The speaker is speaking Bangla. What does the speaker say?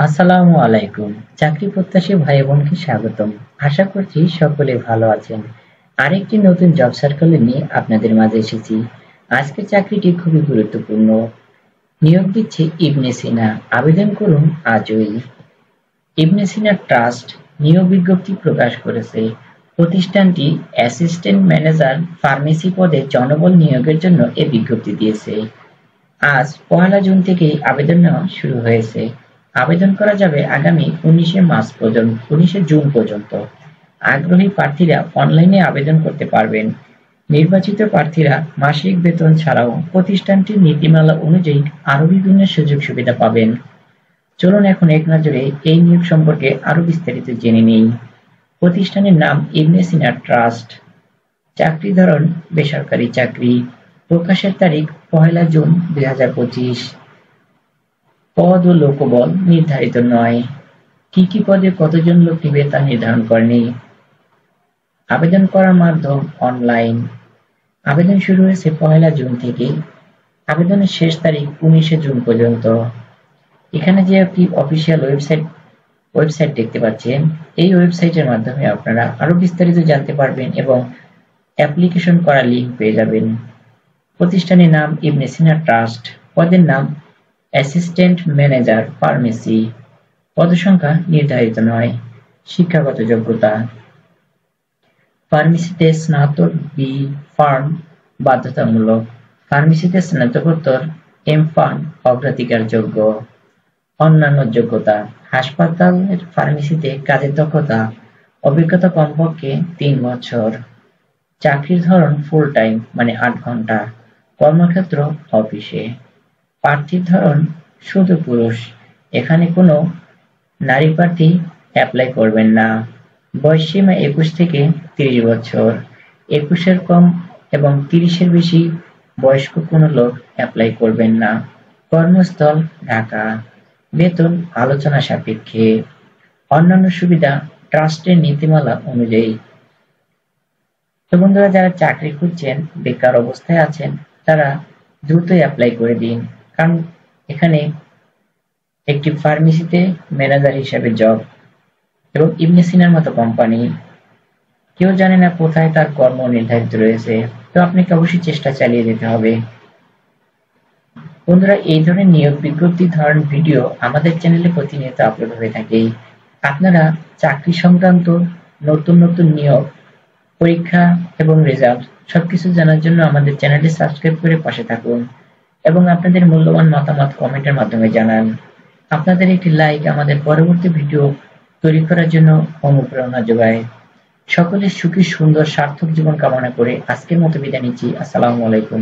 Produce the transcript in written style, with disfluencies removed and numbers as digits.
আসসালামু আলাইকুম। চাকরি প্রত্যাশী ভাই বোনকে স্বাগতম। আশা করছি সকলে ভালো আছেন। আরেকটি নতুন জব সার্কেল নিয়ে আপনাদের মাঝে এসেছি। আজকের চাকরিটি খুবই গুরুত্বপূর্ণ। নিয়োগ দিচ্ছে ইবনে সিনা। আবেদন করুন আজই। ইবনে সিনা ট্রাস্ট নিয়োগ বিজ্ঞপ্তি প্রকাশ করেছে। প্রতিষ্ঠানটি অ্যাসিস্ট্যান্ট ম্যানেজার ফার্মেসি পদে জনবল নিয়োগের জন্য এ বিজ্ঞপ্তি দিয়েছে। আজ ১লা জুন থেকেই আবেদন নেওয়া শুরু হয়েছে। আবেদন করা যাবে আগামী ১৯শে জুন পর্যন্ত। আগ্রহী প্রার্থীরা অনলাইনে আবেদন করতে পারবেন। নির্বাচিত প্রার্থীরা মাসিক বেতন ছাড়াও প্রতিষ্ঠানটির নীতিমালা অনুযায়ী আরও বিভিন্ন সুযোগ সুবিধা পাবেন। চলুন এখন এক নজরে এই নিয়োগ সম্পর্কে আরও বিস্তারিত জেনে নিই। প্রতিষ্ঠানের নাম ইবনে সিনা ট্রাস্ট। চাকরি ধরন বেসরকারি চাকরি। প্রকাশের তারিখ ১লা জুন ২০২৫। পদ ও লোকবল নির্ধারিত নয়। কি কি পদে কতজন লোক নিবে তা নির্ধারণ করেনি। আবেদন করার মাধ্যম অনলাইন। আবেদন শুরু হয়েছে ১লা জুন থেকে। আবেদনের শেষ তারিখ ১৯শে জুন পর্যন্ত। এখানে যে একটি অফিসিয়াল ওয়েবসাইট দেখতে পাচ্ছেন, এই ওয়েবসাইটের মাধ্যমে আপনারা আরো বিস্তারিত জানতে পারবেন এবং অ্যাপ্লিকেশন করার লিঙ্ক পেয়ে যাবেন। প্রতিষ্ঠানের নাম ইবনে সিনা ট্রাস্ট। পদের নাম অ্যাসিস্ট্যান্ট ম্যানেজার ফার্মেসি। পদসংখ্যা নির্ধারিত নয়। শিক্ষাগত যোগ্যতা ফার্মেসিতে স্নাতক বি ফার্ম বাধ্যতামূলক। ফার্মেসিতে স্নাতকোত্তর এম ফার্ম অগ্রাধিকারযোগ্য। অন্যান্য যোগ্যতা হাসপাতালের ফার্মেসিতে কাজের দক্ষতা অভিজ্ঞতা কমপক্ষে ৩ বছর। চাকরির ধরন ফুল টাইম মানে ৮ ঘন্টা। কর্মক্ষেত্র অফিসে। প্রার্থীর ধরন শুধু পুরুষ। এখানে কোনো নারী প্রার্থী অ্যাপ্লাই করবেন না। বয়সসীমা ২১ থেকে ৩০ বছর। ২১-এর কম এবং ৩০-এর বেশি বয়স্ক কোনো লোক অ্যাপ্লাই করবেন না। কর্মস্থল ঢাকা। বেতন আলোচনা সাপেক্ষে। অন্যান্য সুবিধা ট্রাস্টের নীতিমালা অনুযায়ী। তো বন্ধুরা, যারা চাকরি খুঁজছেন, বেকার অবস্থায় আছেন, তারা দ্রুতই অ্যাপ্লাই করে দিন, কারণ এখানে একটি ফার্মেসিতে ম্যানেজার হিসেবে জব এবং ইবনে সিনার মতো কোম্পানি, কেউ জানে না কোথায় তার কর্ম নির্ধারিত রয়েছে। তো আপনাকে অবশ্যই চেষ্টা চালিয়ে যেতে হবে। বন্ধুরা, এই ধরনের নিয়োগ বিজ্ঞপ্তি ধরনের ভিডিও আমাদের চ্যানেলে প্রতিনিয়ত আপলোড হয়ে থাকে। আপনারা চাকরি সংক্রান্ত নতুন নতুন নিয়োগ, পরীক্ষা এবং রেজাল্ট সবকিছু জানার জন্য আমাদের চ্যানেলটি সাবস্ক্রাইব করে পাশে থাকুন এবং আপনাদের মূল্যবান মতামত কমেন্টের মাধ্যমে জানান। আপনাদের একটি লাইক আমাদের পরবর্তী ভিডিও তৈরি করার জন্য অনুপ্রেরণা যোগায়। সকলের সুখী সুন্দর সার্থক জীবন কামনা করে আজকের মতো বিদায় নিচ্ছি। আসসালামু আলাইকুম।